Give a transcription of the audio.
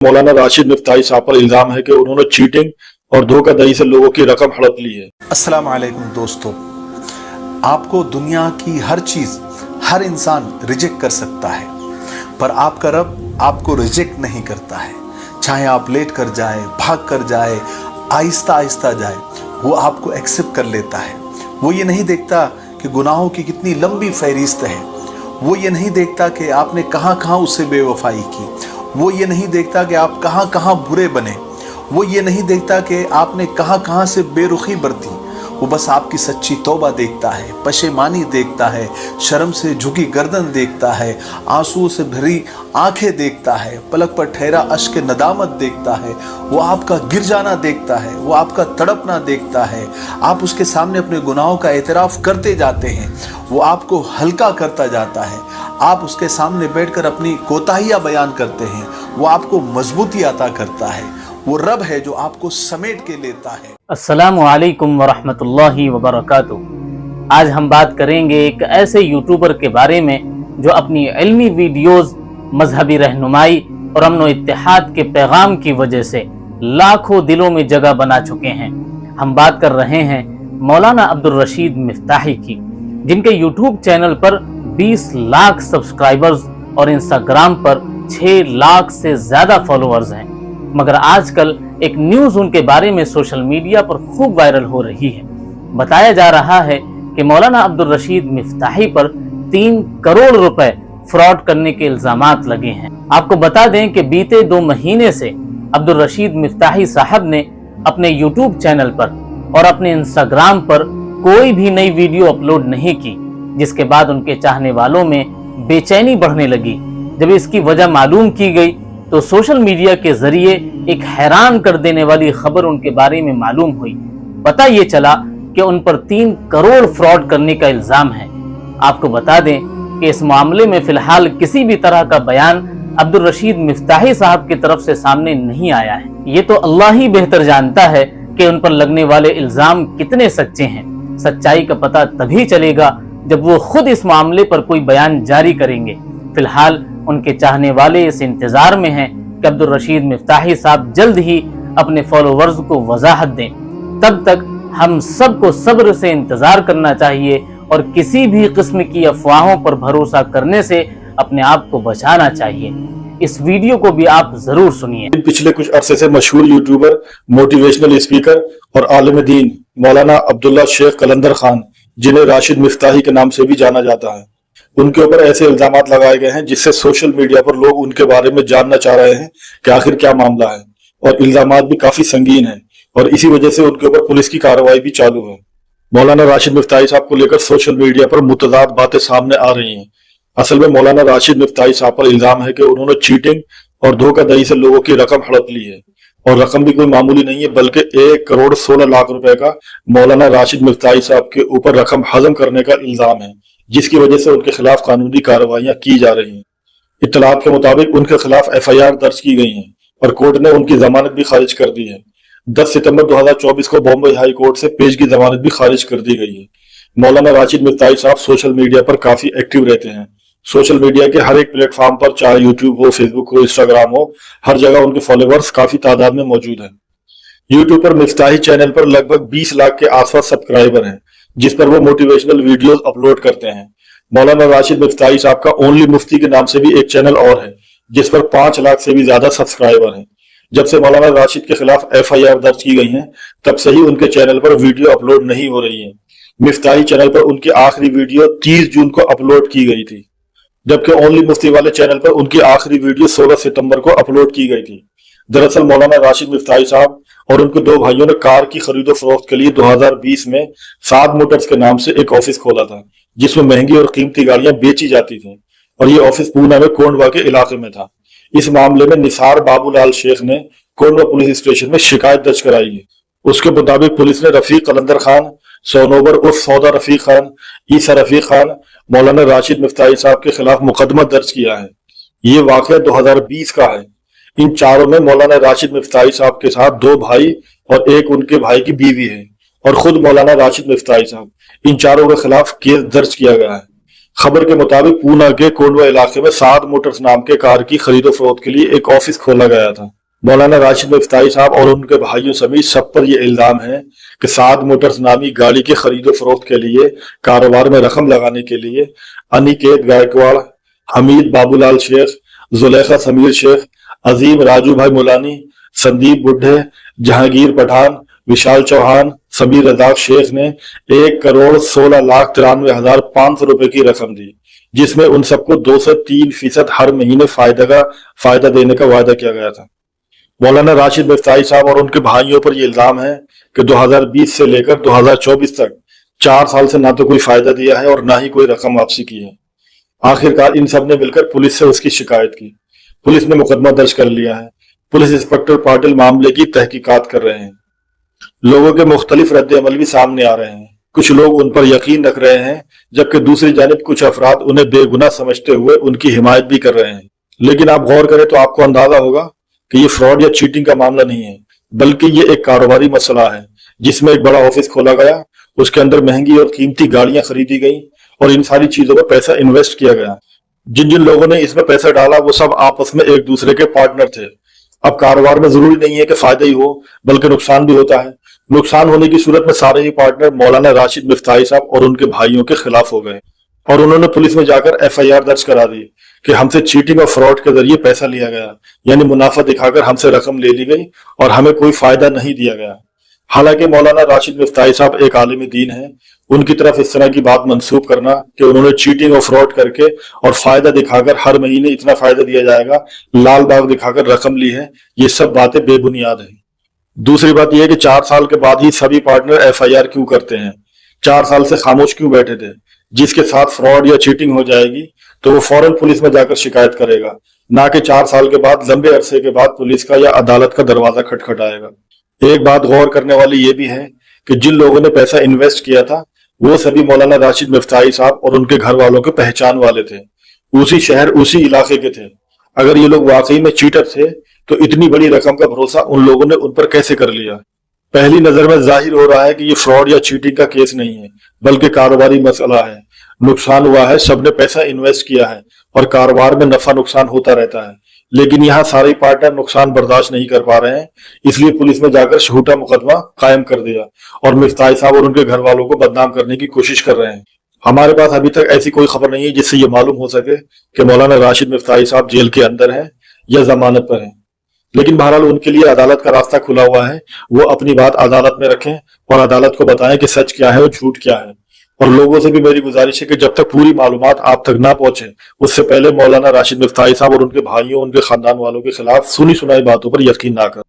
मौलाना राशिद मिफ्ताही साहब पर इल्जाम है कि उन्होंने चीटिंग और धोखाधड़ी से लोगों की रकम हड़प ली है। अस्सलाम वालेकुम दोस्तों, आपको दुनिया की हर चीज हर इंसान रिजेक्ट कर सकता है, पर आपका रब आपको रिजेक्ट नहीं करता है। चाहे आप लेट कर जाए, भाग कर जाए, आहिस्ता आहिस्ता जाए, वो आपको एक्सेप्ट कर लेता है। वो ये नहीं देखता कि गुनाहों की कितनी लंबी फहरिस्त है। वो ये नहीं देखता कि आपने कहाँ कहाँ उससे बेवफाई की। वो ये नहीं देखता कि आप कहाँ कहाँ बुरे बने। वो ये नहीं देखता कि आपने कहाँ कहाँ से बेरुखी बरती। वो बस आपकी सच्ची तौबा देखता है, पशेमानी देखता है, शर्म से झुकी गर्दन देखता है, आंसू से भरी आंखें देखता है, पलक पर ठहरा अश्क नदामत देखता है। वो आपका गिर जाना देखता है, वो आपका तड़पना देखता है। आप उसके सामने अपने गुनाहों का एतराफ़ करते जाते हैं, वो आपको हल्का करता जाता है। आप उसके सामने बैठकर अपनी कोताहियाँ बयान करते हैं, वो आपको मजबूती अता करता है। वो रब है जो आपको समेट के लेता है। अस्सलामु अलैकुम वरहमतुल्लाहि वबरकातुहू। आज हम बात करेंगे एक ऐसे यूट्यूबर के बारे में जो अपनी इल्मी वीडियोस, मजहबी रहनुमाई और अमन व इत्तेहाद के पैगाम की वजह से लाखों दिलों में जगह बना चुके हैं। हम बात कर रहे हैं मौलाना अब्दुल रशीद मिफ्ताही की, जिनके यूट्यूब चैनल पर 20 लाख सब्सक्राइबर्स और इंस्टाग्राम पर 6 लाख से ज्यादा फॉलोअर्स हैं। मगर आजकल एक न्यूज उनके बारे में सोशल मीडिया पर खूब वायरल हो रही है। बताया जा रहा है कि मौलाना अब्दुल रशीद मिफ्ताही पर 3 करोड़ रुपए फ्रॉड करने के इल्जामात लगे हैं। आपको बता दें कि बीते 2 महीने से अब्दुल रशीद मिफ्ताही साहब ने अपने यूट्यूब चैनल पर और अपने इंस्टाग्राम पर कोई भी नई वीडियो अपलोड नहीं की, जिसके बाद उनके चाहने वालों में बेचैनी बढ़ने लगी। जब इसकी वजह मालूम की गई तो सोशल मीडिया के जरिए एक हैरान कर देने वाली खबर उनके बारे में मालूम हुई। पता ये चला कि उन पर 3 करोड़ फ्रॉड करने का इल्जाम है। आपको बता दें कि इस मामले में फिलहाल किसी भी तरह का बयान अब्दुल रशीद मिफ्ताही साहब की तरफ से सामने नहीं आया है। ये तो अल्लाह ही बेहतर जानता है कि उन पर लगने वाले इल्जाम कितने सच्चे हैं। सच्चाई का पता तभी चलेगा जब वो खुद इस मामले पर कोई बयान जारी करेंगे। फिलहाल उनके चाहने वाले इस इंतजार में हैं कि अब्दुल रशीद मिफ्ताही साहब जल्द ही अपने फॉलोवर्स को वजाहत दें। तब तक हम सबको सब्र से इंतजार करना चाहिए और किसी भी किस्म की अफवाहों पर भरोसा करने से अपने आप को बचाना चाहिए। इस वीडियो को भी आप जरूर सुनिए। पिछले कुछ अरसे से मशहूर यूट्यूबर, मोटिवेशनल स्पीकर और आलिम दीन मौलाना अब्दुल्ला शेख कलंदर खान, जिन्हें राशिद मिफ्ताही के नाम से भी जाना जाता है, उनके ऊपर ऐसे इल्जामात लगाए गए हैं जिससे सोशल मीडिया पर लोग उनके बारे में जानना चाह रहे हैं कि आखिर क्या मामला है। और इल्जामात भी काफी संगीन है और इसी वजह से उनके ऊपर पुलिस की कार्रवाई भी चालू है। मौलाना राशिद मिफ्ताही साहब को लेकर सोशल मीडिया पर मुतजाद बातें सामने आ रही हैं। असल में मौलाना राशिद मिफ्ताही साहब पर इल्जाम है कि उन्होंने चीटिंग और धोखाधड़ी से लोगों की रकम हड़प ली है। और रकम भी कोई मामूली नहीं है, बल्कि 1 करोड़ 16 लाख रुपए का मौलाना राशिद मिफ्ताही साहब के ऊपर रकम हजम करने का इल्जाम है, जिसकी वजह से उनके खिलाफ कानूनी कार्रवाइयां की जा रही हैं। इत्तलात के मुताबिक उनके खिलाफ FIR दर्ज की गई है और कोर्ट ने उनकी जमानत भी खारिज कर दी है। 10 सितंबर 2024 को बॉम्बे हाई कोर्ट से पेशगी जमानत भी खारिज कर दी गई है। मौलाना राशिद मिफ्ताही साहब सोशल मीडिया पर काफी एक्टिव रहते हैं। सोशल मीडिया के हर एक प्लेटफॉर्म पर, चाहे यूट्यूब हो, फेसबुक हो, इंस्टाग्राम हो, हर जगह उनके फॉलोअर्स काफी तादाद में मौजूद हैं। यूट्यूब पर मिफ्ताही चैनल पर लगभग 20 लाख के आसपास सब्सक्राइबर हैं, जिस पर वो मोटिवेशनल वीडियोस अपलोड करते हैं। मौलाना राशिद मिफ्ताही साहब का ओनली मुफ्ती के नाम से भी एक चैनल और है, जिस पर 5 लाख से भी ज्यादा सब्सक्राइबर हैं। जब से मौलाना राशिद के खिलाफ FIR दर्ज की गई है, तब से ही उनके चैनल पर वीडियो अपलोड नहीं हो रही है। मिफ्ताही चैनल पर उनकी आखिरी वीडियो 30 जून को अपलोड की गई थी, जबकि ओनली मुफ्ती वाले चैनल पर उनकी आखिरी वीडियो 16 सितंबर को अपलोड की गई थी। दरअसल मौलाना राशिद मिफ्ताही साहब और उनके 2 भाइयों ने कार की खरीदो फरोख्त के लिए 2020 में साद मोटर्स के नाम से एक ऑफिस खोला था, जिसमें महंगी और कीमती गाड़ियां बेची जाती थी। और ये ऑफिस पूना में कोंडवा के इलाके में था। इस मामले में निसार बाबूलाल शेख ने कोंडवा पुलिस स्टेशन में शिकायत दर्ज कराई है। उसके मुताबिक पुलिस ने रफीक कलंदर खान, सोनोबर उर्फ सौदा रफीक खान, ईसा रफीक खान, मौलाना राशिद मिफ्ताही साहब के खिलाफ मुकदमा दर्ज किया है। ये वाकया 2020 का है। इन चारों में मौलाना राशिद मिफ्ताही साहब के साथ 2 भाई और एक उनके भाई की बीवी है और खुद मौलाना राशिद मिफ्ताही साहब। इन चारों के खिलाफ केस दर्ज किया गया है। खबर के मुताबिक पूना के कोंडवा इलाके में साद मोटर्स नाम के कार की खरीदो फरोख्त के लिए एक ऑफिस खोला गया था। मौलाना राशिद मिफ्ताही साहब और उनके भाइयों समेत सब पर यह इल्जाम है कि साद मोटर्स नामी गाड़ी के खरीदो फरोख्त के लिए कारोबार में रकम लगाने के लिए अनिकेत गायकवाड़, हमीद बाबूलाल शेख, जुलेखा समीर शेख, अजीम राजू भाई मुलानी, संदीप बुड्ढे, जहांगीर पठान, विशाल चौहान, समीर रजाक शेख ने 1,16,93,500 रुपए की रकम दी, जिसमें उन सबको 2 से 3% हर महीने फायदा देने का वायदा किया गया था। मौलाना राशिद मिफ्ताही साहब और उनके भाइयों पर यह इल्जाम है कि 2020 से लेकर 2024 तक 4 साल से ना तो कोई फायदा दिया है और ना ही कोई रकम वापसी की है। आखिरकार इन सब ने मिलकर पुलिस से उसकी शिकायत की। पुलिस ने मुकदमा दर्ज कर लिया है। पुलिस इंस्पेक्टर पाटिल मामले की तहकीकात कर रहे हैं। लोगों के मुख्तलिफ रद्द अमल भी सामने आ रहे हैं। कुछ लोग उन पर यकीन रख रहे हैं, जबकि दूसरी जानिब कुछ अफराद उन्हें बेगुनाह समझते हुए उनकी हिमायत भी कर रहे हैं। लेकिन आप गौर करें तो आपको अंदाजा होगा कि ये फ्रॉड या चीटिंग का मामला नहीं है, बल्कि ये एक कारोबारी मसला है जिसमें एक बड़ा ऑफिस खोला गया, उसके अंदर महंगी और कीमती गाड़ियां खरीदी गई और इन सारी चीजों में पैसा इन्वेस्ट किया गया। जिन जिन लोगों ने इसमें पैसा डाला वो सब आपस में एक दूसरे के पार्टनर थे। अब कारोबार में जरूरी नहीं है कि फायदा ही हो, बल्कि नुकसान भी होता है। नुकसान होने की सूरत में सारे ही पार्टनर मौलाना राशिद मिफ्ताही साहब और उनके भाइयों के खिलाफ हो गए और उन्होंने पुलिस में जाकर FIR दर्ज करा दी कि हमसे चीटिंग और फ्रॉड के जरिए पैसा लिया गया, यानी मुनाफा दिखाकर हमसे रकम ले ली गई और हमें कोई फायदा नहीं दिया गया। हालांकि मौलाना राशिद मिफ्ताही साहब एक आलिम दीन है, उनकी तरफ इस तरह की बात मंसूब करना कि उन्होंने चीटिंग और फ्रॉड करके और फायदा दिखाकर हर महीने इतना फायदा दिया जाएगा, लाल बाग दिखाकर रकम ली है, ये सब बातें बेबुनियाद हैं। दूसरी बात यह है कि 4 साल के बाद ही सभी पार्टनर FIR क्यों करते हैं? 4 साल से खामोश क्यों बैठे थे? जिसके साथ फ्रॉड या चीटिंग हो जाएगी तो वो फौरन पुलिस में जाकर शिकायत करेगा, ना कि 4 साल के बाद लंबे अरसे के बाद पुलिस का या अदालत का दरवाजा खटखटाएगा। एक बात गौर करने वाली ये भी है कि जिन लोगों ने पैसा इन्वेस्ट किया था वो सभी मौलाना राशिद मिफ्ताही साहब और उनके घर वालों के पहचान वाले थे, उसी शहर उसी इलाके के थे। अगर ये लोग वाकई में चीटर थे तो इतनी बड़ी रकम का भरोसा उन लोगों ने उन पर कैसे कर लिया? पहली नजर में जाहिर हो रहा है कि ये फ्रॉड या चीटिंग का केस नहीं है, बल्कि कारोबारी मसला है। नुकसान हुआ है, सबने पैसा इन्वेस्ट किया है और कारोबार में नफा नुकसान होता रहता है, लेकिन यहाँ सारे पार्टनर नुकसान बर्दाश्त नहीं कर पा रहे हैं, इसलिए पुलिस में जाकर झूठा मुकदमा कायम कर दिया और मिफ्ताही साहब और उनके घर वालों को बदनाम करने की कोशिश कर रहे हैं। हमारे पास अभी तक ऐसी कोई खबर नहीं है जिससे ये मालूम हो सके कि मौलाना राशिद मिफ्ताही साहब जेल के अंदर हैं या जमानत पर हैं। लेकिन बहरहाल उनके लिए अदालत का रास्ता खुला हुआ है, वो अपनी बात अदालत में रखें और अदालत को बताएं कि सच क्या है और झूठ क्या है। और लोगों से भी मेरी गुजारिश है कि जब तक पूरी मालूमात आप तक ना पहुंचे उससे पहले मौलाना राशिद मिफ्ताही साहब और उनके भाइयों, उनके खानदान वालों के खिलाफ सुनी सुनाई बातों पर यकीन ना करें।